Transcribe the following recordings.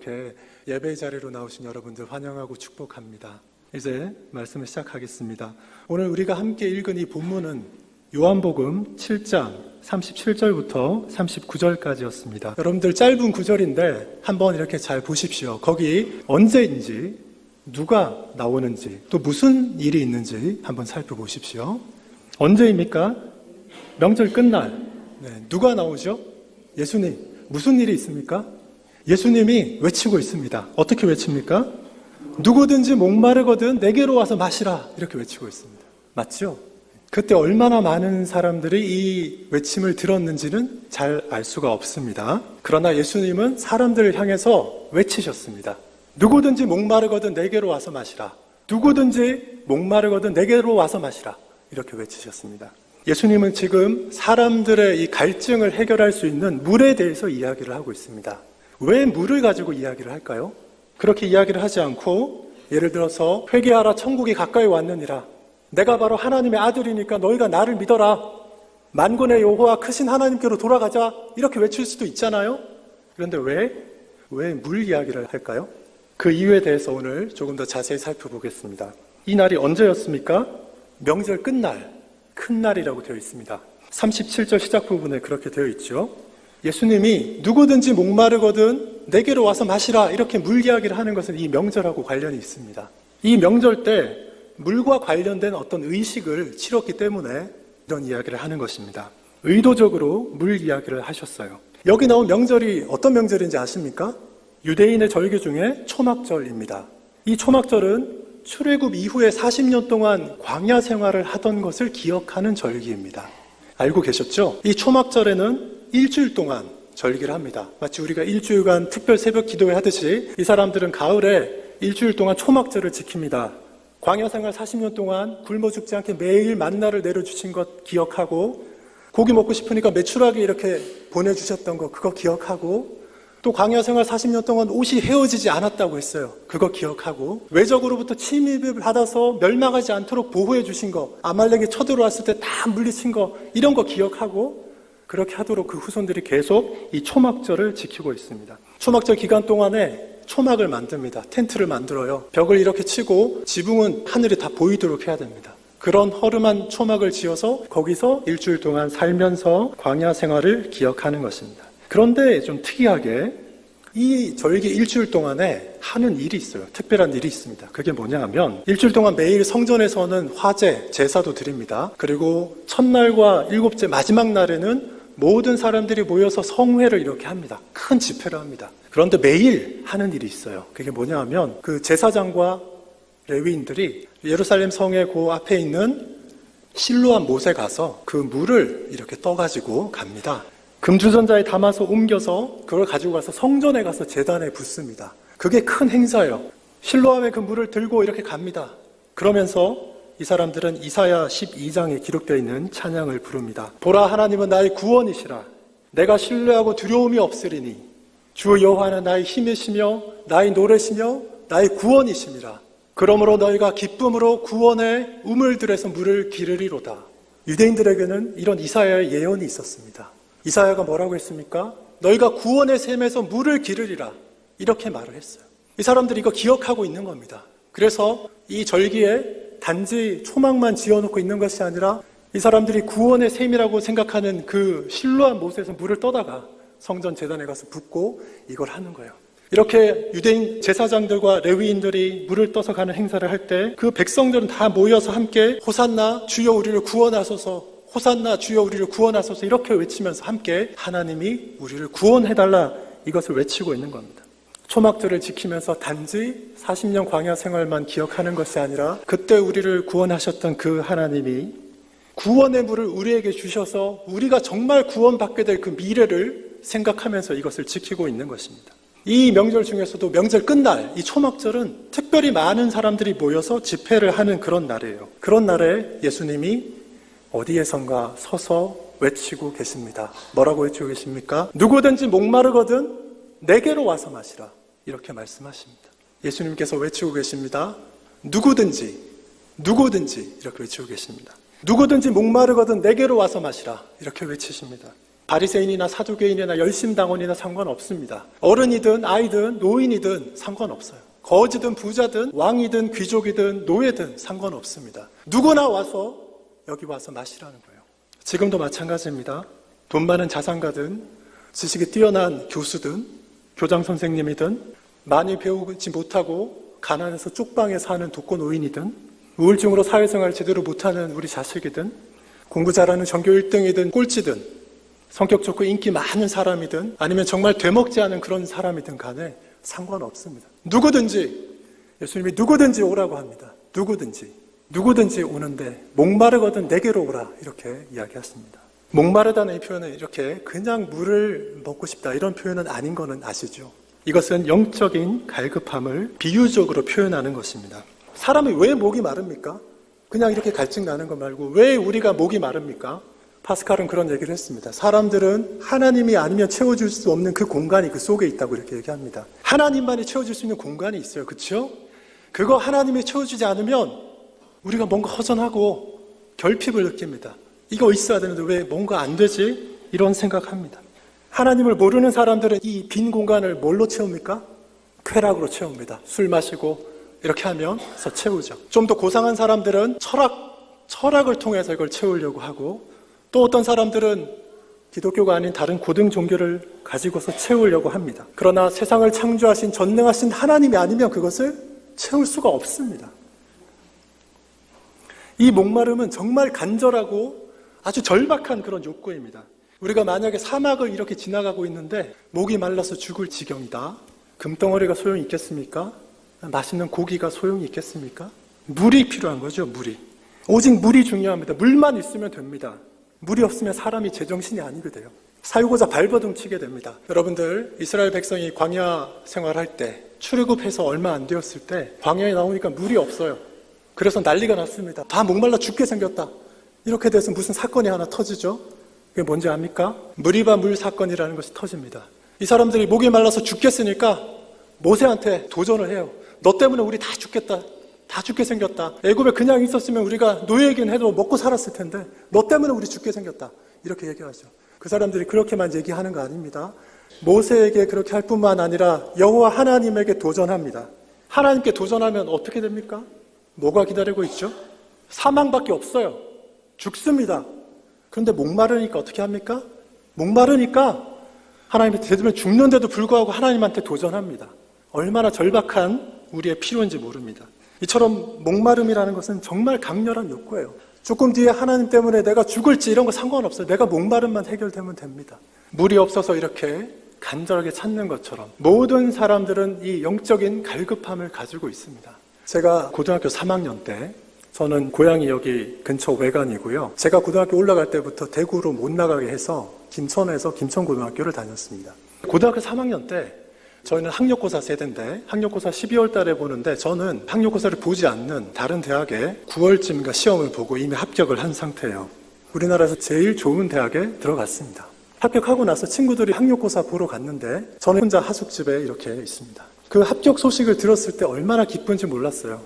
이렇게 예배 자리로 나오신 여러분들 환영하고 축복합니다. 이제 말씀을 시작하겠습니다. 오늘 우리가 함께 읽은 이 본문은 요한복음 7장 37절부터 39절까지였습니다. 여러분들 짧은 구절인데 한번 이렇게 잘 보십시오. 거기 언제인지, 누가 나오는지, 또 무슨 일이 있는지 한번 살펴보십시오. 언제입니까? 명절 끝날. 누가 나오죠? 예수님. 무슨 일이 있습니까? 예수님이 외치고 있습니다. 어떻게 외칩니까? 누구든지 목마르거든 내게로 와서 마시라. 이렇게 외치고 있습니다. 맞죠? 그때 얼마나 많은 사람들이 이 외침을 들었는지는 잘 알 수가 없습니다. 그러나 예수님은 사람들을 향해서 외치셨습니다. 누구든지 목마르거든 내게로 와서 마시라. 누구든지 목마르거든 내게로 와서 마시라. 이렇게 외치셨습니다. 예수님은 지금 사람들의 이 갈증을 해결할 수 있는 물에 대해서 이야기를 하고 있습니다. 왜 물을 가지고 이야기를 할까요? 그렇게 이야기를 하지 않고 예를 들어서 회개하라 천국이 가까이 왔느니라. 내가 바로 하나님의 아들이니까 너희가 나를 믿어라. 만군의 여호와 크신 하나님께로 돌아가자. 이렇게 외칠 수도 있잖아요. 그런데 왜 물 이야기를 할까요? 그 이유에 대해서 오늘 조금 더 자세히 살펴보겠습니다. 이 날이 언제였습니까? 명절 끝날, 큰 날이라고 되어 있습니다. 37절 시작 부분에 그렇게 되어 있죠. 예수님이 누구든지 목마르거든 내게로 와서 마시라 이렇게 물 이야기를 하는 것은 이 명절하고 관련이 있습니다. 이 명절 때 물과 관련된 어떤 의식을 치렀기 때문에 이런 이야기를 하는 것입니다. 의도적으로 물 이야기를 하셨어요. 여기 나온 명절이 어떤 명절인지 아십니까? 유대인의 절기 중에 초막절입니다. 이 초막절은 출애굽 이후에 40년 동안 광야 생활을 하던 것을 기억하는 절기입니다. 알고 계셨죠? 이 초막절에는 일주일 동안 절기를 합니다. 마치 우리가 일주일간 특별 새벽 기도회 하듯이 이 사람들은 가을에 일주일 동안 초막절을 지킵니다. 광야 생활 40년 동안 굶어 죽지 않게 매일 만나를 내려주신 것 기억하고, 고기 먹고 싶으니까 메추라기 이렇게 보내주셨던 거 그거 기억하고, 또 광야 생활 40년 동안 옷이 헤어지지 않았다고 했어요. 그거 기억하고, 외적으로부터 침입을 받아서 멸망하지 않도록 보호해 주신 거, 아말렉이 쳐들어왔을 때 다 물리친 거, 이런 거 기억하고, 그렇게 하도록 그 후손들이 계속 이 초막절을 지키고 있습니다. 초막절 기간 동안에 초막을 만듭니다. 텐트를 만들어요. 벽을 이렇게 치고 지붕은 하늘이 다 보이도록 해야 됩니다. 그런 허름한 초막을 지어서 거기서 일주일 동안 살면서 광야 생활을 기억하는 것입니다. 그런데 좀 특이하게 이 절기 일주일 동안에 하는 일이 있어요. 특별한 일이 있습니다. 그게 뭐냐 하면 일주일 동안 매일 성전에서는 화제, 제사도 드립니다. 그리고 첫날과 일곱째 마지막 날에는 모든 사람들이 모여서 성회를 이렇게 합니다. 큰 집회를 합니다. 그런데 매일 하는 일이 있어요. 그게 뭐냐 하면 그 제사장과 레위인들이 예루살렘 성의 그 앞에 있는 실로암 못에 가서 그 물을 이렇게 떠가지고 갑니다. 금주전자에 담아서 옮겨서 그걸 가지고 가서 성전에 가서 제단에 붓습니다. 그게 큰 행사예요. 실로암의 그 물을 들고 이렇게 갑니다. 그러면서 이 사람들은 이사야 12장에 기록되어 있는 찬양을 부릅니다. 보라, 하나님은 나의 구원이시라. 내가 신뢰하고 두려움이 없으리니 주 여호와는 나의 힘이시며 나의 노래시며 나의 구원이심이라. 그러므로 너희가 기쁨으로 구원의 우물들에서 물을 기르리로다. 유대인들에게는 이런 이사야의 예언이 있었습니다. 이사야가 뭐라고 했습니까? 너희가 구원의 샘에서 물을 기르리라. 이렇게 말을 했어요. 이 사람들이 이거 기억하고 있는 겁니다. 그래서 이 절기에 단지 초막만 지어놓고 있는 것이 아니라 이 사람들이 구원의 샘이라고 생각하는 그 실로암 못에서 물을 떠다가 성전 제단에 가서 붓고 이걸 하는 거예요. 이렇게 유대인 제사장들과 레위인들이 물을 떠서 가는 행사를 할 때 그 백성들은 다 모여서 함께 호산나 주여 우리를 구원하소서, 호산나 주여 우리를 구원하소서 이렇게 외치면서 함께 하나님이 우리를 구원해달라 이것을 외치고 있는 겁니다. 초막절을 지키면서 단지 40년 광야 생활만 기억하는 것이 아니라 그때 우리를 구원하셨던 그 하나님이 구원의 물을 우리에게 주셔서 우리가 정말 구원받게 될 그 미래를 생각하면서 이것을 지키고 있는 것입니다. 이 명절 중에서도 명절 끝날 이 초막절은 특별히 많은 사람들이 모여서 집회를 하는 그런 날이에요. 그런 날에 예수님이 어디에선가 서서 외치고 계십니다. 뭐라고 외치고 계십니까? 누구든지 목마르거든 내게로 와서 마시라. 이렇게 말씀하십니다. 예수님께서 외치고 계십니다. 누구든지 이렇게 외치고 계십니다. 누구든지 목마르거든 내게로 와서 마시라. 이렇게 외치십니다. 바리새인이나 사두개인이나 열심당원이나 상관없습니다. 어른이든 아이든 노인이든 상관없어요. 거지든 부자든 왕이든 귀족이든 노예든 상관없습니다. 누구나 와서 여기 와서 마시라는 거예요. 지금도 마찬가지입니다. 돈 많은 자산가든 지식이 뛰어난 교수든 교장 선생님이든 많이 배우지 못하고 가난해서 쪽방에 사는 독거노인이든 우울증으로 사회생활을 제대로 못하는 우리 자식이든 공부 잘하는 전교 1등이든 꼴찌든 성격 좋고 인기 많은 사람이든 아니면 정말 되먹지 않은 그런 사람이든 간에 상관없습니다. 누구든지 예수님이 누구든지 오라고 합니다. 누구든지 오는데 목마르거든 내게로 오라 이렇게 이야기하십니다. 목마르다는 이 표현은 이렇게 그냥 물을 먹고 싶다 이런 표현은 아닌 거는 아시죠? 이것은 영적인 갈급함을 비유적으로 표현하는 것입니다. 사람이 왜 목이 마릅니까? 그냥 이렇게 갈증 나는 거 말고 왜 우리가 목이 마릅니까? 파스칼은 그런 얘기를 했습니다. 사람들은 하나님이 아니면 채워줄 수 없는 그 공간이 그 속에 있다고 이렇게 얘기합니다. 하나님만이 채워줄 수 있는 공간이 있어요. 그렇죠? 그거 하나님이 채워주지 않으면 우리가 뭔가 허전하고 결핍을 느낍니다. 이거 있어야 되는데 왜 뭔가 안 되지? 이런 생각합니다. 하나님을 모르는 사람들은 이 빈 공간을 뭘로 채웁니까? 쾌락으로 채웁니다. 술 마시고 이렇게 하면서 채우죠. 좀 더 고상한 사람들은 철학을 통해서 이걸 채우려고 하고 또 어떤 사람들은 기독교가 아닌 다른 고등 종교를 가지고서 채우려고 합니다. 그러나 세상을 창조하신 전능하신 하나님이 아니면 그것을 채울 수가 없습니다. 이 목마름은 정말 간절하고 아주 절박한 그런 욕구입니다. 우리가 만약에 사막을 이렇게 지나가고 있는데 목이 말라서 죽을 지경이다. 금덩어리가 소용이 있겠습니까? 맛있는 고기가 소용이 있겠습니까? 물이 필요한 거죠, 물이. 오직 물이 중요합니다. 물만 있으면 됩니다. 물이 없으면 사람이 제정신이 아니게 돼요. 살고자 발버둥 치게 됩니다. 여러분들 이스라엘 백성이 광야 생활할 때 출애굽해서 얼마 안 되었을 때 광야에 나오니까 물이 없어요. 그래서 난리가 났습니다. 다 목말라 죽게 생겼다. 이렇게 돼서 무슨 사건이 하나 터지죠. 그게 뭔지 압니까? 무리바 물 사건이라는 것이 터집니다. 이 사람들이 목이 말라서 죽겠으니까 모세한테 도전을 해요. 너 때문에 우리 다 죽겠다. 다 죽게 생겼다. 애굽에 그냥 있었으면 우리가 노예이긴 해도 먹고 살았을 텐데 너 때문에 우리 죽게 생겼다. 이렇게 얘기하죠. 그 사람들이 그렇게만 얘기하는 거 아닙니다. 모세에게 그렇게 할 뿐만 아니라 여호와 하나님에게 도전합니다. 하나님께 도전하면 어떻게 됩니까? 뭐가 기다리고 있죠? 사망밖에 없어요. 죽습니다. 그런데 목마르니까 어떻게 합니까? 목마르니까 하나님한테 대들면 죽는데도 불구하고 하나님한테 도전합니다. 얼마나 절박한 우리의 필요인지 모릅니다. 이처럼 목마름이라는 것은 정말 강렬한 욕구예요. 조금 뒤에 하나님 때문에 내가 죽을지 이런 거 상관없어요. 내가 목마름만 해결되면 됩니다. 물이 없어서 이렇게 간절하게 찾는 것처럼 모든 사람들은 이 영적인 갈급함을 가지고 있습니다. 제가 고등학교 3학년 때 저는 고향이 여기 근처 외관이고요. 제가 고등학교 올라갈 때부터 대구로 못 나가게 해서 김천에서 김천고등학교를 다녔습니다. 고등학교 3학년 때 저희는 학력고사 세대인데 학력고사 12월 달에 보는데 저는 학력고사를 보지 않는 다른 대학에 9월쯤인가 시험을 보고 이미 합격을 한 상태예요. 우리나라에서 제일 좋은 대학에 들어갔습니다. 합격하고 나서 친구들이 학력고사 보러 갔는데 저는 혼자 하숙집에 이렇게 있습니다. 그 합격 소식을 들었을 때 얼마나 기쁜지 몰랐어요.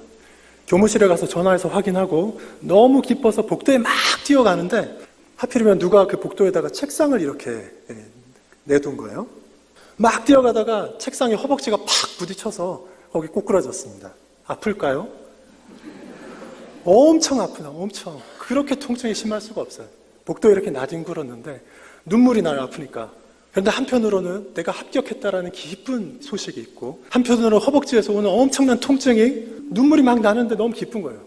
교무실에 가서 전화해서 확인하고 너무 기뻐서 복도에 막 뛰어가는데 하필이면 누가 그 복도에다가 책상을 이렇게 내둔 거예요. 막 뛰어가다가 책상에 허벅지가 팍 부딪혀서 거기 꼬꾸라졌습니다. 아플까요? 엄청 아프다, 엄청. 그렇게 통증이 심할 수가 없어요. 복도에 이렇게 나뒹굴었는데 눈물이 나요, 아프니까. 그런데 한편으로는 내가 합격했다라는 기쁜 소식이 있고 한편으로는 허벅지에서 오는 엄청난 통증이 눈물이 막 나는데 너무 기쁜 거예요.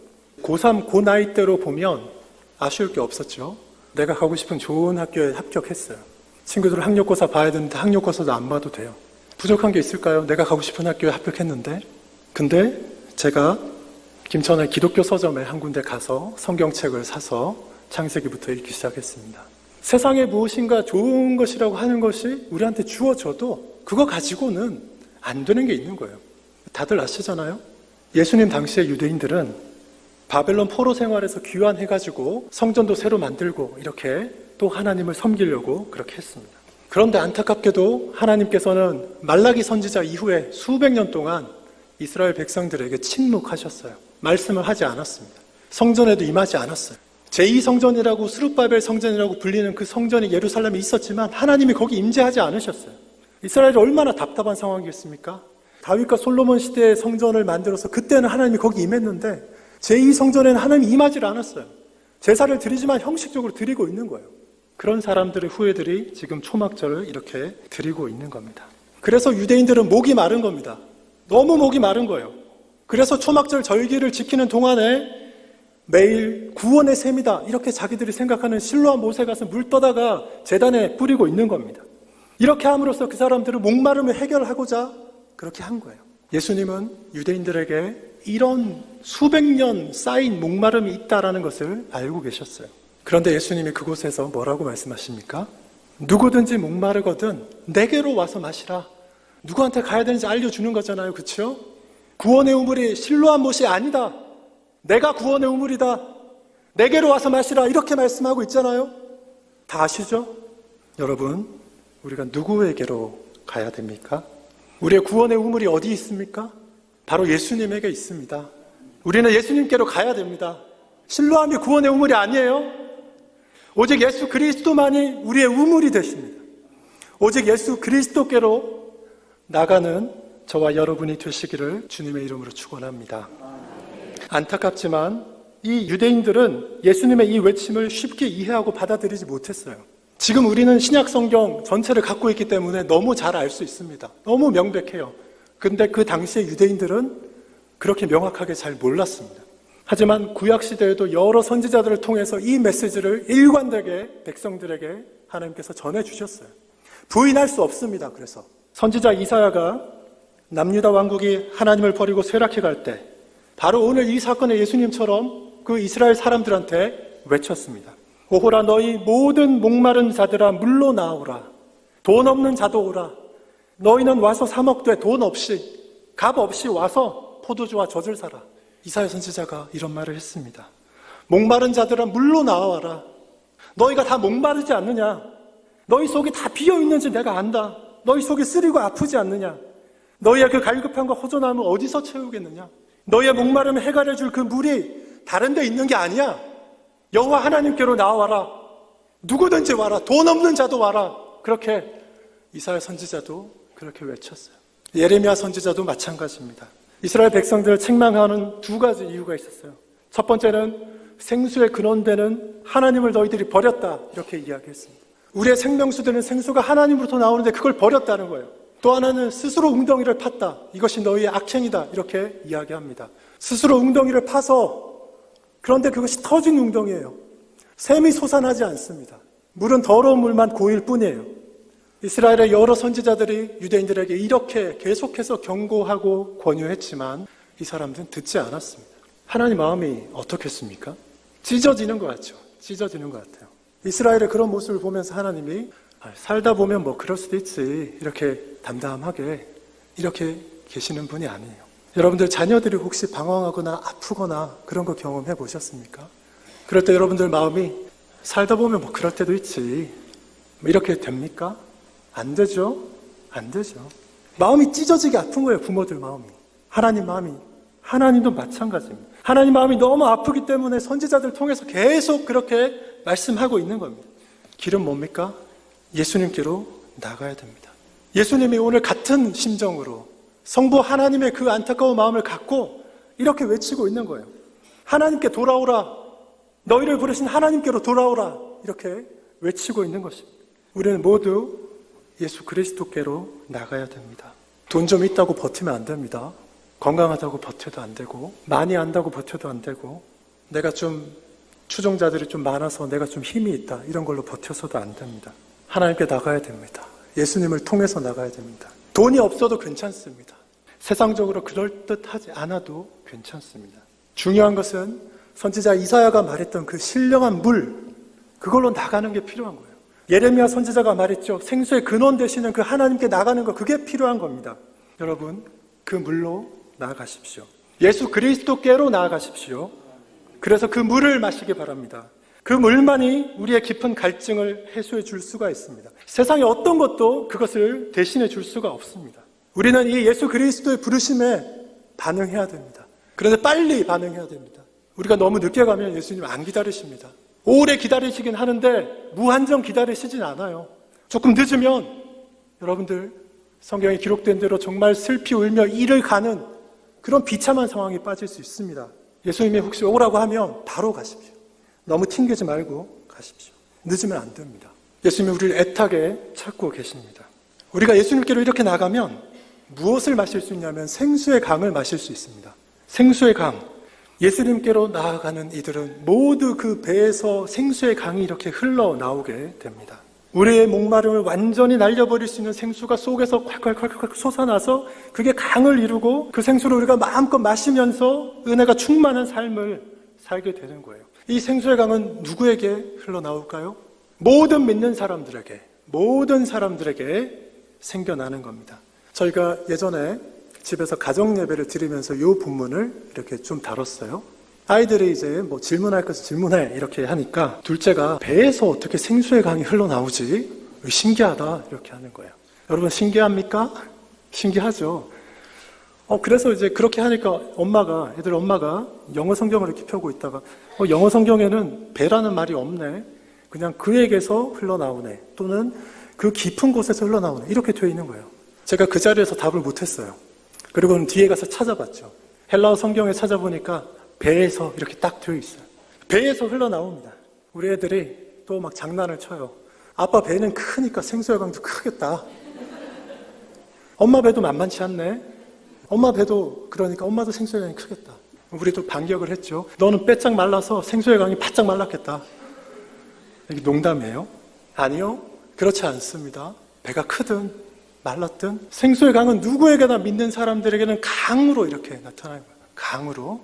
고3, 고 나이대로 보면 아쉬울 게 없었죠. 내가 가고 싶은 좋은 학교에 합격했어요. 친구들 학력고사 봐야 되는데 학력고사도 안 봐도 돼요. 부족한 게 있을까요? 내가 가고 싶은 학교에 합격했는데. 근데 제가 김천의 기독교 서점에 한 군데 가서 성경책을 사서 창세기부터 읽기 시작했습니다. 세상에 무엇인가 좋은 것이라고 하는 것이 우리한테 주어져도 그거 가지고는 안 되는 게 있는 거예요. 다들 아시잖아요? 예수님 당시의 유대인들은 바벨론 포로 생활에서 귀환해가지고 성전도 새로 만들고 이렇게 또 하나님을 섬기려고 그렇게 했습니다. 그런데 안타깝게도 하나님께서는 말라기 선지자 이후에 수백 년 동안 이스라엘 백성들에게 침묵하셨어요. 말씀을 하지 않았습니다. 성전에도 임하지 않았어요. 제2성전이라고 스룹바벨 성전이라고 불리는 그 성전이 예루살렘에 있었지만 하나님이 거기 임재하지 않으셨어요. 이스라엘이 얼마나 답답한 상황이겠습니까? 다윗과 솔로몬 시대의 성전을 만들어서 그때는 하나님이 거기 임했는데 제2성전에는 하나님이 임하지 않았어요. 제사를 드리지만 형식적으로 드리고 있는 거예요. 그런 사람들의 후예들이 지금 초막절을 이렇게 드리고 있는 겁니다. 그래서 유대인들은 목이 마른 겁니다. 너무 목이 마른 거예요. 그래서 초막절 절기를 지키는 동안에 매일 구원의 셈이다 이렇게 자기들이 생각하는 실로암 못에 가서 물 떠다가 제단에 뿌리고 있는 겁니다. 이렇게 함으로써 그 사람들은 목마름을 해결하고자 그렇게 한 거예요. 예수님은 유대인들에게 이런 수백 년 쌓인 목마름이 있다라는 것을 알고 계셨어요. 그런데 예수님이 그곳에서 뭐라고 말씀하십니까? 누구든지 목마르거든 내게로 와서 마시라. 누구한테 가야 되는지 알려주는 거잖아요. 그렇죠? 구원의 우물이 실로암 못이 아니다. 내가 구원의 우물이다. 내게로 와서 마시라. 이렇게 말씀하고 있잖아요. 다 아시죠? 여러분, 우리가 누구에게로 가야 됩니까? 우리의 구원의 우물이 어디 있습니까? 바로 예수님에게 있습니다. 우리는 예수님께로 가야 됩니다. 실로암이 구원의 우물이 아니에요. 오직 예수 그리스도만이 우리의 우물이 되십니다. 오직 예수 그리스도께로 나가는 저와 여러분이 되시기를 주님의 이름으로 축원합니다. 안타깝지만 이 유대인들은 예수님의 이 외침을 쉽게 이해하고 받아들이지 못했어요. 지금 우리는 신약 성경 전체를 갖고 있기 때문에 너무 잘 알 수 있습니다. 너무 명백해요. 근데 그 당시의 유대인들은 그렇게 명확하게 잘 몰랐습니다. 하지만 구약 시대에도 여러 선지자들을 통해서 이 메시지를 일관되게 백성들에게 하나님께서 전해주셨어요. 부인할 수 없습니다. 그래서 선지자 이사야가 남유다 왕국이 하나님을 버리고 쇠락해 갈 때 바로 오늘 이 사건의 예수님처럼 그 이스라엘 사람들한테 외쳤습니다. 오호라 너희 모든 목마른 자들아 물로 나오라. 돈 없는 자도 오라. 너희는 와서 사 먹되 돈 없이 값 없이 와서 포도주와 젖을 사라. 이사야 선지자가 이런 말을 했습니다. 목마른 자들아 물로 나와라. 너희가 다 목마르지 않느냐? 너희 속이 다 비어있는지 내가 안다. 너희 속이 쓰리고 아프지 않느냐? 너희의 그 갈급함과 허전함을 어디서 채우겠느냐? 너희의 목마름을 해결해 줄 그 물이 다른 데 있는 게 아니야. 여호와 하나님께로 나와라. 누구든지 와라. 돈 없는 자도 와라. 그렇게 이사야 선지자도 그렇게 외쳤어요. 예레미야 선지자도 마찬가지입니다. 이스라엘 백성들을 책망하는 두 가지 이유가 있었어요. 첫 번째는 생수의 근원되는 하나님을 너희들이 버렸다. 이렇게 이야기했습니다. 우리의 생명수되는 생수가 하나님으로부터 나오는데 그걸 버렸다는 거예요. 또 하나는 스스로 웅덩이를 팠다. 이것이 너희의 악행이다. 이렇게 이야기합니다. 스스로 웅덩이를 파서 그런데 그것이 터진 웅덩이에요. 샘이 솟아나지 않습니다. 물은 더러운 물만 고일 뿐이에요. 이스라엘의 여러 선지자들이 유대인들에게 이렇게 계속해서 경고하고 권유했지만 이 사람들은 듣지 않았습니다. 하나님 마음이 어떻겠습니까? 찢어지는 것 같죠. 찢어지는 것 같아요. 이스라엘의 그런 모습을 보면서 하나님이 살다 보면 뭐 그럴 수도 있지 이렇게 담담하게 이렇게 계시는 분이 아니에요. 여러분들 자녀들이 혹시 방황하거나 아프거나 그런 거 경험해 보셨습니까? 그럴 때 여러분들 마음이 살다 보면 뭐 그럴 때도 있지 뭐 이렇게 됩니까? 안 되죠? 안 되죠. 마음이 찢어지게 아픈 거예요. 부모들 마음이. 하나님 마음이. 하나님도 마찬가지입니다. 하나님 마음이 너무 아프기 때문에 선지자들 통해서 계속 그렇게 말씀하고 있는 겁니다. 길은 뭡니까? 예수님께로 나가야 됩니다. 예수님이 오늘 같은 심정으로 성부 하나님의 그 안타까운 마음을 갖고 이렇게 외치고 있는 거예요. 하나님께 돌아오라. 너희를 부르신 하나님께로 돌아오라. 이렇게 외치고 있는 것입니다. 우리는 모두 예수 그리스도께로 나가야 됩니다. 돈 좀 있다고 버티면 안 됩니다. 건강하다고 버텨도 안 되고 많이 안다고 버텨도 안 되고 내가 좀 추종자들이 좀 많아서 내가 좀 힘이 있다 이런 걸로 버텨서도 안 됩니다. 하나님께 나가야 됩니다. 예수님을 통해서 나가야 됩니다. 돈이 없어도 괜찮습니다. 세상적으로 그럴듯하지 않아도 괜찮습니다. 중요한 것은 선지자 이사야가 말했던 그 신령한 물 그걸로 나가는 게 필요한 거예요. 예레미야 선지자가 말했죠. 생수의 근원 되시는 그 하나님께 나가는 거 그게 필요한 겁니다. 여러분 그 물로 나아가십시오. 예수 그리스도께로 나아가십시오. 그래서 그 물을 마시기 바랍니다. 그 물만이 우리의 깊은 갈증을 해소해 줄 수가 있습니다. 세상의 어떤 것도 그것을 대신해 줄 수가 없습니다. 우리는 이 예수 그리스도의 부르심에 반응해야 됩니다. 그런데 빨리 반응해야 됩니다. 우리가 너무 늦게 가면 예수님 안 기다리십니다. 오래 기다리시긴 하는데 무한정 기다리시진 않아요. 조금 늦으면 여러분들 성경에 기록된 대로 정말 슬피 울며 이를 가는 그런 비참한 상황에 빠질 수 있습니다. 예수님이 혹시 오라고 하면 바로 가십시오. 너무 튕기지 말고 가십시오. 늦으면 안 됩니다. 예수님이 우리를 애타게 찾고 계십니다. 우리가 예수님께로 이렇게 나가면 무엇을 마실 수 있냐면 생수의 강을 마실 수 있습니다. 생수의 강. 예수님께로 나아가는 이들은 모두 그 배에서 생수의 강이 이렇게 흘러나오게 됩니다. 우리의 목마름을 완전히 날려버릴 수 있는 생수가 속에서 콸콸콸콸 솟아나서 그게 강을 이루고 그 생수를 우리가 마음껏 마시면서 은혜가 충만한 삶을 살게 되는 거예요. 이 생수의 강은 누구에게 흘러나올까요? 모든 믿는 사람들에게, 모든 사람들에게 생겨나는 겁니다. 저희가 예전에 집에서 가정 예배를 드리면서 이 본문을 이렇게 좀 다뤘어요. 아이들이 이제 뭐 질문할 것을 질문해 이렇게 하니까 둘째가 배에서 어떻게 생수의 강이 흘러나오지? 신기하다 이렇게 하는 거예요. 여러분 신기합니까? 신기하죠. 그래서 이제 그렇게 하니까 애들 엄마가 영어 성경을 이렇게 펴고 있다가 영어 성경에는 배라는 말이 없네. 그냥 그에게서 흘러나오네. 또는 그 깊은 곳에서 흘러나오네. 이렇게 되어 있는 거예요. 제가 그 자리에서 답을 못했어요. 그리고는 뒤에 가서 찾아봤죠. 헬라어 성경에 찾아보니까 배에서 이렇게 딱 되어 있어요. 배에서 흘러나옵니다. 우리 애들이 또 막 장난을 쳐요. 아빠 배는 크니까 생수의 강도 크겠다. 엄마 배도 만만치 않네. 엄마 배도 그러니까 엄마도 생수의 강이 크겠다. 우리도 반격을 했죠. 너는 빼짝 말라서 생수의 강이 바짝 말랐겠다. 이게 농담이에요? 아니요. 그렇지 않습니다. 배가 크든 말랐든 생수의 강은 누구에게나 믿는 사람들에게는 강으로 이렇게 나타나는 거예요. 강으로.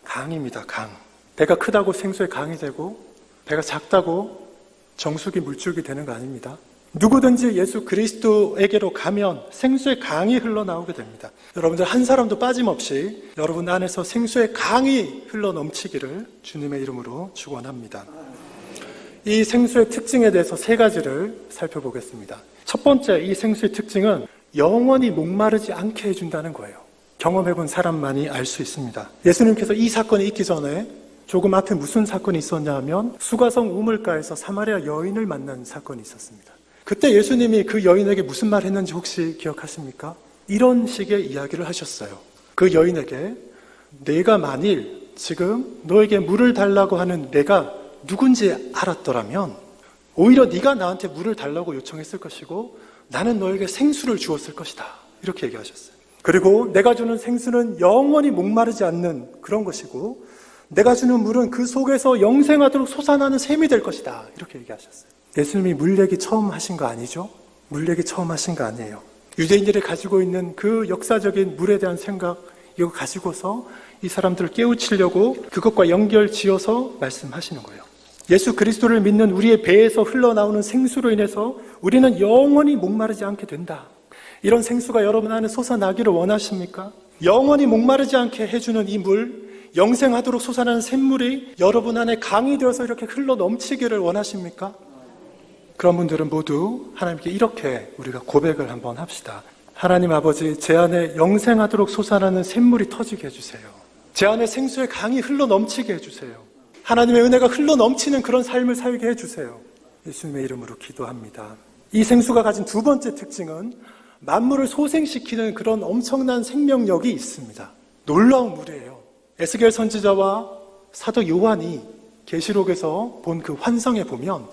강입니다. 강. 배가 크다고 생수의 강이 되고 배가 작다고 정수기 물줄기 되는 거 아닙니다. 누구든지 예수 그리스도에게로 가면 생수의 강이 흘러나오게 됩니다. 여러분들 한 사람도 빠짐없이 여러분 안에서 생수의 강이 흘러넘치기를 주님의 이름으로 축원합니다. 이 생수의 특징에 대해서 세 가지를 살펴보겠습니다. 첫 번째, 이 생수의 특징은 영원히 목마르지 않게 해준다는 거예요. 경험해본 사람만이 알 수 있습니다. 예수님께서 이 사건이 있기 전에 조금 앞에 무슨 사건이 있었냐 하면 수가성 우물가에서 사마리아 여인을 만난 사건이 있었습니다. 그때 예수님이 그 여인에게 무슨 말 했는지 혹시 기억하십니까? 이런 식의 이야기를 하셨어요. 그 여인에게 내가 만일 지금 너에게 물을 달라고 하는 내가 누군지 알았더라면 오히려 네가 나한테 물을 달라고 요청했을 것이고 나는 너에게 생수를 주었을 것이다. 이렇게 얘기하셨어요. 그리고 내가 주는 생수는 영원히 목마르지 않는 그런 것이고 내가 주는 물은 그 속에서 영생하도록 솟아나는 샘이 될 것이다. 이렇게 얘기하셨어요. 예수님이 물 얘기 처음 하신 거 아니죠? 물 얘기 처음 하신 거 아니에요. 유대인들이 가지고 있는 그 역사적인 물에 대한 생각 이거 가지고서 이 사람들을 깨우치려고 그것과 연결 지어서 말씀하시는 거예요. 예수 그리스도를 믿는 우리의 배에서 흘러나오는 생수로 인해서 우리는 영원히 목마르지 않게 된다. 이런 생수가 여러분 안에 솟아나기를 원하십니까? 영원히 목마르지 않게 해주는 이 물, 영생하도록 솟아나는 샘물이 여러분 안에 강이 되어서 이렇게 흘러 넘치기를 원하십니까? 그런 분들은 모두 하나님께 이렇게 우리가 고백을 한번 합시다. 하나님 아버지, 제 안에 영생하도록 솟아나는 샘물이 터지게 해주세요. 제 안에 생수의 강이 흘러 넘치게 해주세요. 하나님의 은혜가 흘러 넘치는 그런 삶을 살게 해주세요. 예수님의 이름으로 기도합니다. 이 생수가 가진 두 번째 특징은 만물을 소생시키는 그런 엄청난 생명력이 있습니다. 놀라운 물이에요. 에스겔 선지자와 사도 요한이 계시록에서 본 그 환상에 보면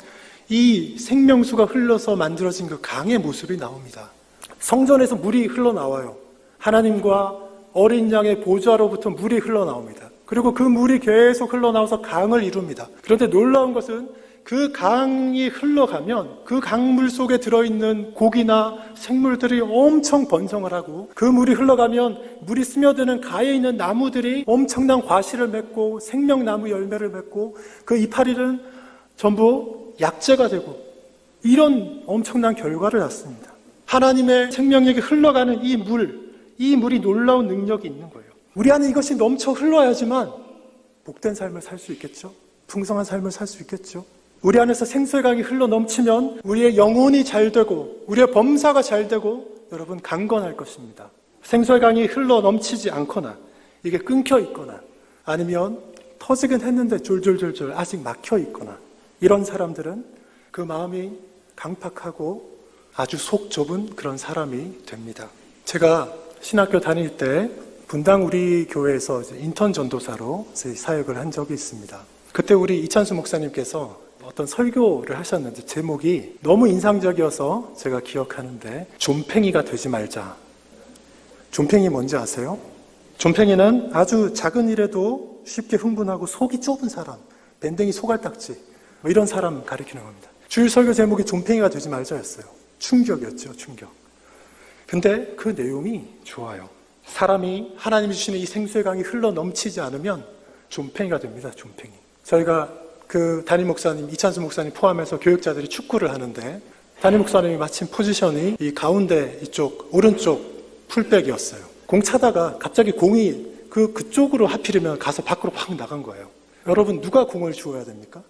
이 생명수가 흘러서 만들어진 그 강의 모습이 나옵니다. 성전에서 물이 흘러나와요. 하나님과 어린 양의 보좌로부터 물이 흘러나옵니다. 그리고 그 물이 계속 흘러나와서 강을 이룹니다. 그런데 놀라운 것은 그 강이 흘러가면 그 강물 속에 들어있는 고기나 생물들이 엄청 번성을 하고 그 물이 흘러가면 물이 스며드는 가에 있는 나무들이 엄청난 과실을 맺고 생명나무 열매를 맺고 그 이파리는 전부 약재가 되고 이런 엄청난 결과를 낳습니다. 하나님의 생명력이 흘러가는 이 물이 놀라운 능력이 있는 거예요. 우리 안에 이것이 넘쳐 흘러야지만 복된 삶을 살 수 있겠죠? 풍성한 삶을 살 수 있겠죠? 우리 안에서 생수의 강이 흘러 넘치면 우리의 영혼이 잘 되고 우리의 범사가 잘 되고 여러분 강건할 것입니다. 생수의 강이 흘러 넘치지 않거나 이게 끊겨 있거나 아니면 터지긴 했는데 졸졸졸졸 아직 막혀 있거나 이런 사람들은 그 마음이 강팍하고 아주 속 좁은 그런 사람이 됩니다. 제가 신학교 다닐 때 분당 우리 교회에서 인턴 전도사로 사역을 한 적이 있습니다. 그때 우리 이찬수 목사님께서 어떤 설교를 하셨는데 제목이 너무 인상적이어서 제가 기억하는데 좀팽이가 되지 말자. 좀팽이 뭔지 아세요? 좀팽이는 아주 작은 일에도 쉽게 흥분하고 속이 좁은 사람, 밴댕이 소갈딱지 뭐 이런 사람 가리키는 겁니다. 주일 설교 제목이 좀팽이가 되지 말자였어요. 충격이었죠, 충격. 근데 그 내용이 좋아요. 사람이 하나님이 주시는 이 생수의 강이 흘러 넘치지 않으면 좀팽이가 됩니다, 좀팽이. 저희가 그 담임 목사님, 이찬수 목사님 포함해서 교육자들이 축구를 하는데 담임 목사님이 마침 포지션이 이 가운데 이쪽 오른쪽 풀백이었어요. 공 차다가 갑자기 공이 그쪽으로 하필이면 가서 밖으로 확 나간 거예요. 여러분 누가 공을 주어야 됩니까?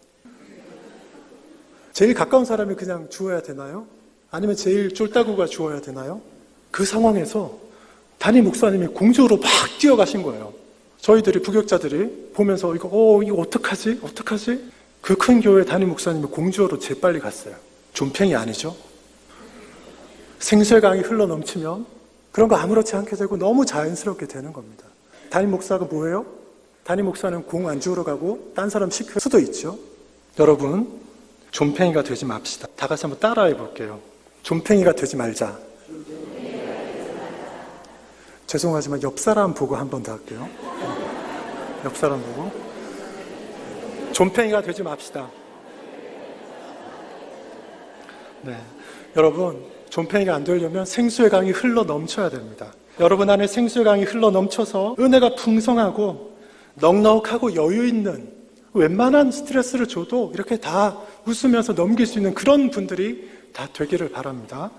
제일 가까운 사람이 그냥 주어야 되나요? 아니면 제일 쫄따구가 주어야 되나요? 그 상황에서 담임 목사님이 공주로 막 뛰어가신 거예요. 저희들이 부교육자들이 보면서 이거 어떡하지? 그 큰 교회 담임 목사님이 공주로 재빨리 갔어요. 좀팽이 아니죠? 생수의 강이 흘러 넘치면 그런 거 아무렇지 않게 되고 너무 자연스럽게 되는 겁니다. 담임 목사가 뭐예요? 담임 목사는 공 안 주우러 가고 딴 사람 시킬 수도 있죠. 여러분 좀팽이가 되지 맙시다. 다 같이 한번 따라해 볼게요. 좀팽이가 되지 말자. 죄송하지만 옆 사람 보고 한 번 더 할게요. 옆 사람 보고. 좀팽이가 되지 맙시다. 네, 여러분 좀팽이가 안 되려면 생수의 강이 흘러 넘쳐야 됩니다. 여러분 안에 생수의 강이 흘러 넘쳐서 은혜가 풍성하고 넉넉하고 여유 있는 웬만한 스트레스를 줘도 이렇게 다 웃으면서 넘길 수 있는 그런 분들이 다 되기를 바랍니다.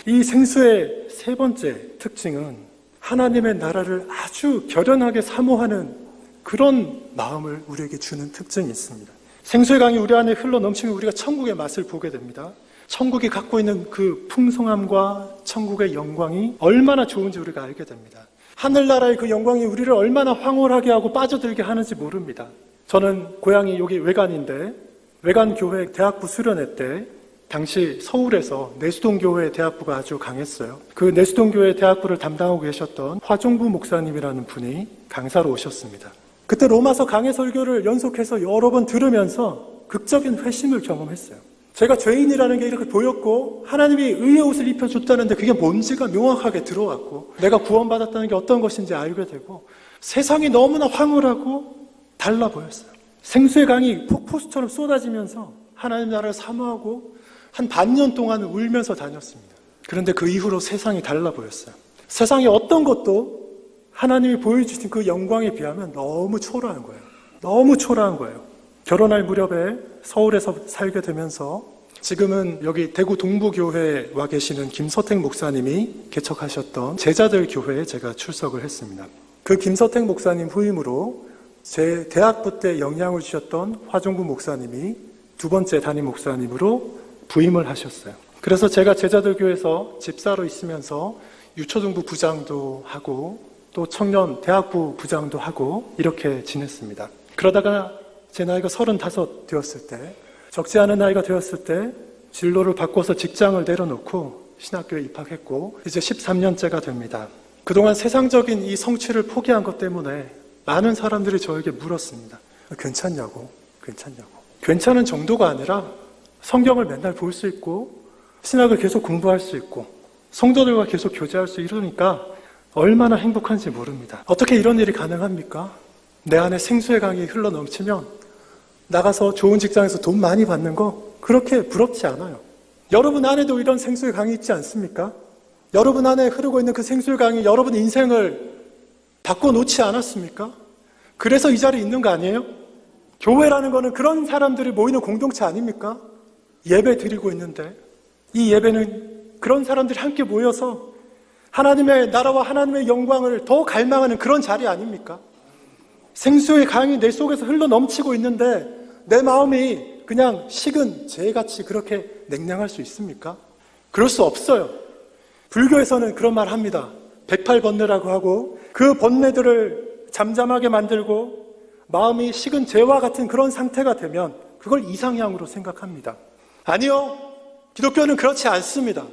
이 생수의 세 번째 특징은 하나님의 나라를 아주 결연하게 사모하는 그런 마음을 우리에게 주는 특징이 있습니다. 생수의 강이 우리 안에 흘러 넘치면 우리가 천국의 맛을 보게 됩니다. 천국이 갖고 있는 그 풍성함과 천국의 영광이 얼마나 좋은지 우리가 알게 됩니다. 하늘나라의 그 영광이 우리를 얼마나 황홀하게 하고 빠져들게 하는지 모릅니다. 저는 고향이 여기 외관인데 외관교회 대학부 수련회 때 당시 서울에서 내수동교회 대학부가 아주 강했어요. 그 내수동교회 대학부를 담당하고 계셨던 화종부 목사님이라는 분이 강사로 오셨습니다. 그때 로마서 강해 설교를 연속해서 여러 번 들으면서 극적인 회심을 경험했어요. 제가 죄인이라는 게 이렇게 보였고 하나님이 의의 옷을 입혀줬다는데 그게 뭔지가 명확하게 들어왔고 내가 구원받았다는 게 어떤 것인지 알게 되고 세상이 너무나 황홀하고 달라 보였어요. 생수의 강이 폭포수처럼 쏟아지면서 하나님 나라를 사모하고 한 반년 동안 울면서 다녔습니다. 그런데 그 이후로 세상이 달라 보였어요. 세상의 어떤 것도 하나님이 보여주신 그 영광에 비하면 너무 초라한 거예요. 너무 초라한 거예요. 결혼할 무렵에 서울에서 살게 되면서 지금은 여기 대구 동부교회에 와 계시는 김서택 목사님이 개척하셨던 제자들 교회에 제가 출석을 했습니다. 그 김서택 목사님 후임으로 제 대학부 때 영향을 주셨던 화종구 목사님이 두 번째 담임 목사님으로 부임을 하셨어요. 그래서 제가 제자들 교회에서 집사로 있으면서 유초등부 부장도 하고 또 청년 대학부 부장도 하고 이렇게 지냈습니다. 그러다가 제 나이가 35 되었을 때 적지 않은 나이가 되었을 때 진로를 바꿔서 직장을 내려놓고 신학교에 입학했고 이제 13년째가 됩니다. 그동안 세상적인 이 성취를 포기한 것 때문에 많은 사람들이 저에게 물었습니다. 괜찮냐고. 괜찮은 정도가 아니라 성경을 맨날 볼 수 있고 신학을 계속 공부할 수 있고 성도들과 계속 교제할 수 이러니까 얼마나 행복한지 모릅니다. 어떻게 이런 일이 가능합니까? 내 안에 생수의 강이 흘러 넘치면 나가서 좋은 직장에서 돈 많이 받는 거 그렇게 부럽지 않아요. 여러분 안에도 이런 생수의 강이 있지 않습니까? 여러분 안에 흐르고 있는 그 생수의 강이 여러분 인생을 바꿔놓지 않았습니까? 그래서 이 자리에 있는 거 아니에요? 교회라는 거는 그런 사람들이 모이는 공동체 아닙니까? 예배 드리고 있는데 이 예배는 그런 사람들이 함께 모여서 하나님의 나라와 하나님의 영광을 더 갈망하는 그런 자리 아닙니까? 생수의 강이 내 속에서 흘러 넘치고 있는데 내 마음이 그냥 식은 재같이 그렇게 냉랭할 수 있습니까? 그럴 수 없어요. 불교에서는 그런 말 합니다. 108번뇌라고 하고 그 번뇌들을 잠잠하게 만들고 마음이 식은 재와 같은 그런 상태가 되면 그걸 이상향으로 생각합니다. 아니요. 기독교는 그렇지 않습니다.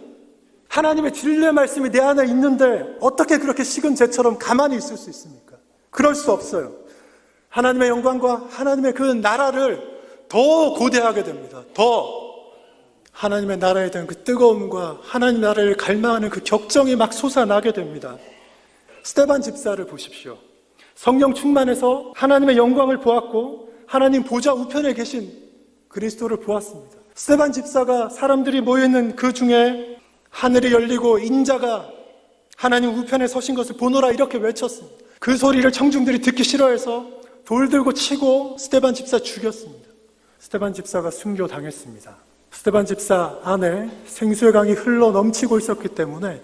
하나님의 진리의 말씀이 내 안에 있는데 어떻게 그렇게 식은 재처럼 가만히 있을 수 있습니까? 그럴 수 없어요. 하나님의 영광과 하나님의 그 나라를 더 고대하게 됩니다. 더 하나님의 나라에 대한 그 뜨거움과 하나님 나라를 갈망하는 그 격정이 막 솟아나게 됩니다. 스데반 집사를 보십시오. 성령 충만해서 하나님의 영광을 보았고 하나님 보좌 우편에 계신 그리스도를 보았습니다. 스데반 집사가 사람들이 모여있는 그 중에 하늘이 열리고 인자가 하나님 우편에 서신 것을 보노라 이렇게 외쳤습니다. 그 소리를 청중들이 듣기 싫어해서 돌 들고 치고 스데반 집사 죽였습니다. 스데반 집사가 순교당했습니다. 스데반 집사 안에 생수의 강이 흘러 넘치고 있었기 때문에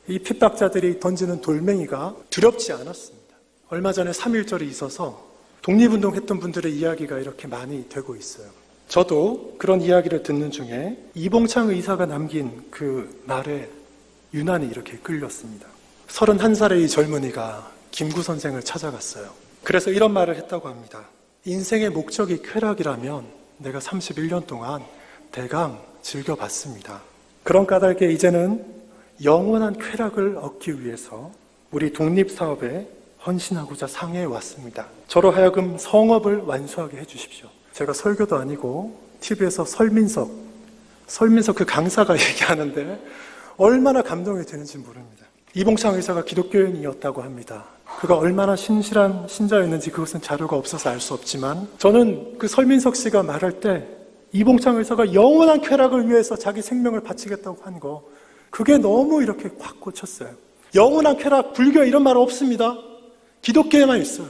이 핍박자들이 던지는 돌멩이가 두렵지 않았습니다. 얼마 전에 3.1절이 있어서 독립운동했던 분들의 이야기가 이렇게 많이 되고 있어요. 저도 그런 이야기를 듣는 중에 이봉창 의사가 남긴 그 말에 유난히 이렇게 끌렸습니다. 31살의 이 젊은이가 김구 선생을 찾아갔어요. 그래서 이런 말을 했다고 합니다. 인생의 목적이 쾌락이라면 내가 31년 동안 대강 즐겨봤습니다. 그런 까닭에 이제는 영원한 쾌락을 얻기 위해서 우리 독립사업에 헌신하고자 상해에 왔습니다. 저로 하여금 성업을 완수하게 해주십시오. 제가 설교도 아니고 TV에서 설민석 그 강사가 얘기하는데 얼마나 감동이 되는지 모릅니다. 이봉창 의사가 기독교인이었다고 합니다. 그가 얼마나 신실한 신자였는지 그것은 자료가 없어서 알 수 없지만 저는 그 설민석 씨가 말할 때 이봉창 의사가 영원한 쾌락을 위해서 자기 생명을 바치겠다고 한 거 그게 너무 이렇게 확 꽂혔어요. 영원한 쾌락, 불교에 이런 말 없습니다. 기독교에만 있어요.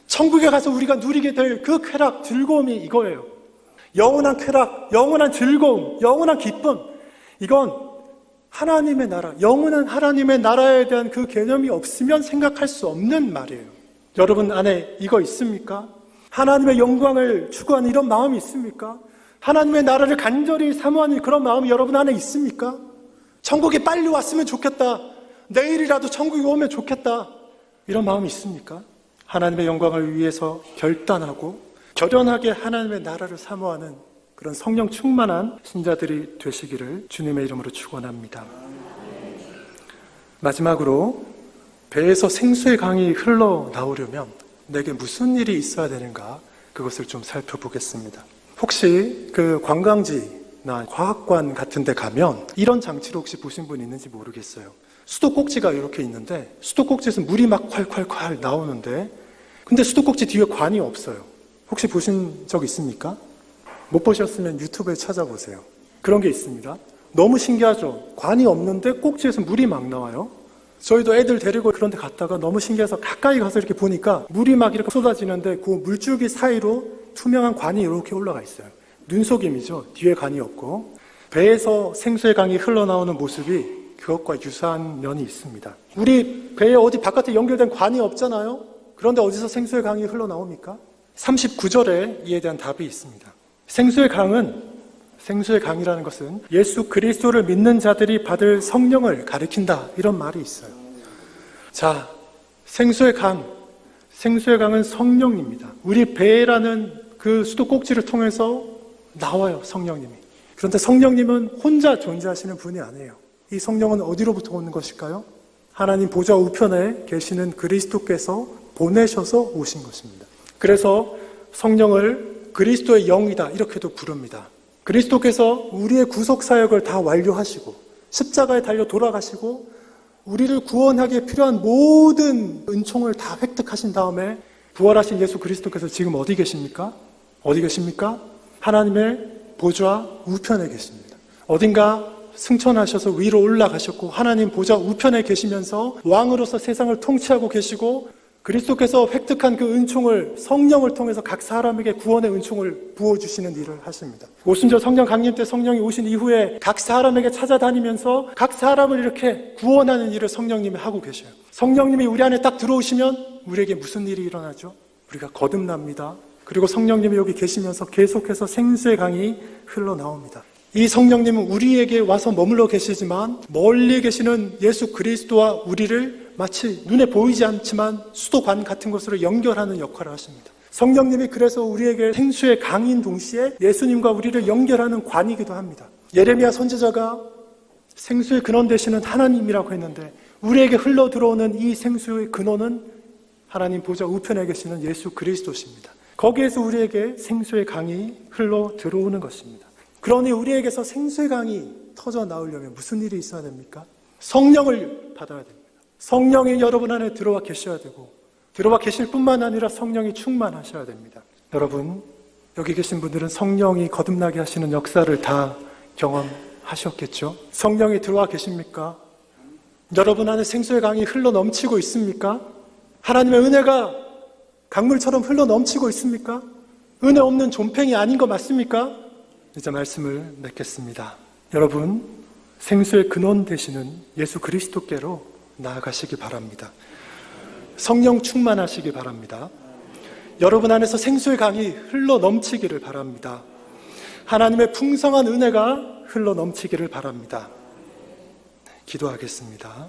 천국에 가서 우리가 누리게 될 그 쾌락, 즐거움이 이거예요. 영원한 쾌락, 영원한 즐거움, 영원한 기쁨. 이건 하나님의 나라, 영원한 하나님의 나라에 대한 그 개념이 없으면 생각할 수 없는 말이에요. 여러분 안에 이거 있습니까? 하나님의 영광을 추구하는 이런 마음이 있습니까? 하나님의 나라를 간절히 사모하는 그런 마음이 여러분 안에 있습니까? 천국이 빨리 왔으면 좋겠다. 내일이라도 천국이 오면 좋겠다. 이런 마음이 있습니까? 하나님의 영광을 위해서 결단하고 결연하게 하나님의 나라를 사모하는 그런 성령 충만한 신자들이 되시기를 주님의 이름으로 축원합니다. 마지막으로 배에서 생수의 강이 흘러나오려면 내게 무슨 일이 있어야 되는가 그것을 좀 살펴보겠습니다. 혹시 그 관광지나 과학관 같은 데 가면 이런 장치를 혹시 보신 분 있는지 모르겠어요. 수도꼭지가 이렇게 있는데 수도꼭지에서 물이 막 콸콸콸 나오는데 근데 수도꼭지 뒤에 관이 없어요. 혹시 보신 적 있습니까? 못 보셨으면 유튜브에 찾아보세요. 그런 게 있습니다. 너무 신기하죠? 관이 없는데 꼭지에서 물이 막 나와요. 저희도 애들 데리고 그런 데 갔다가 너무 신기해서 가까이 가서 이렇게 보니까 물이 막 이렇게 쏟아지는데 그 물줄기 사이로 투명한 관이 이렇게 올라가 있어요. 눈속임이죠. 뒤에 관이 없고. 배에서 생수의 강이 흘러나오는 모습이 그것과 유사한 면이 있습니다. 우리 배에 어디 바깥에 연결된 관이 없잖아요. 그런데 어디서 생수의 강이 흘러나옵니까? 39절에 이에 대한 답이 있습니다. 생수의 강이라는 것은 예수 그리스도를 믿는 자들이 받을 성령을 가리킨다. 이런 말이 있어요. 자, 생수의 강은 성령입니다. 우리 배라는 그 수도꼭지를 통해서 나와요, 성령님이. 그런데 성령님은 혼자 존재하시는 분이 아니에요. 이 성령은 어디로부터 오는 것일까요? 하나님 보좌 우편에 계시는 그리스도께서 보내셔서 오신 것입니다. 그래서 성령을 그리스도의 영이다 이렇게도 부릅니다. 그리스도께서 우리의 구속사역을 다 완료하시고 십자가에 달려 돌아가시고 우리를 구원하기에 필요한 모든 은총을 다 획득하신 다음에 부활하신 예수 그리스도께서 지금 어디 계십니까? 어디 계십니까? 하나님의 보좌 우편에 계십니다. 어딘가 승천하셔서 위로 올라가셨고 하나님 보좌 우편에 계시면서 왕으로서 세상을 통치하고 계시고 그리스도께서 획득한 그 은총을 성령을 통해서 각 사람에게 구원의 은총을 부어주시는 일을 하십니다. 오순절 성령 강림 때 성령이 오신 이후에 각 사람에게 찾아다니면서 각 사람을 이렇게 구원하는 일을 성령님이 하고 계셔요. 성령님이 우리 안에 딱 들어오시면 우리에게 무슨 일이 일어나죠? 우리가 거듭납니다. 그리고 성령님이 여기 계시면서 계속해서 생수의 강이 흘러나옵니다. 이 성령님은 우리에게 와서 머물러 계시지만 멀리 계시는 예수 그리스도와 우리를 마치 눈에 보이지 않지만 수도관 같은 곳으로 연결하는 역할을 하십니다. 성령님이 그래서 우리에게 생수의 강인 동시에 예수님과 우리를 연결하는 관이기도 합니다. 예레미야 선지자가 생수의 근원 되시는 하나님이라고 했는데 우리에게 흘러 들어오는 이 생수의 근원은 하나님 보좌 우편에 계시는 예수 그리스도십니다. 거기에서 우리에게 생수의 강이 흘러 들어오는 것입니다. 그러니 우리에게서 생수의 강이 터져 나오려면 무슨 일이 있어야 됩니까? 성령을 받아야 됩니다. 성령이 여러분 안에 들어와 계셔야 되고 들어와 계실 뿐만 아니라 성령이 충만하셔야 됩니다. 여러분, 여기 계신 분들은 성령이 거듭나게 하시는 역사를 다 경험하셨겠죠? 성령이 들어와 계십니까? 여러분 안에 생수의 강이 흘러 넘치고 있습니까? 하나님의 은혜가 강물처럼 흘러 넘치고 있습니까? 은혜 없는 존팽이 아닌 거 맞습니까? 이제 말씀을 맺겠습니다. 여러분, 생수의 근원 되시는 예수 그리스도께로 나아가시기 바랍니다. 성령 충만하시기 바랍니다. 여러분 안에서 생수의 강이 흘러 넘치기를 바랍니다. 하나님의 풍성한 은혜가 흘러 넘치기를 바랍니다. 기도하겠습니다.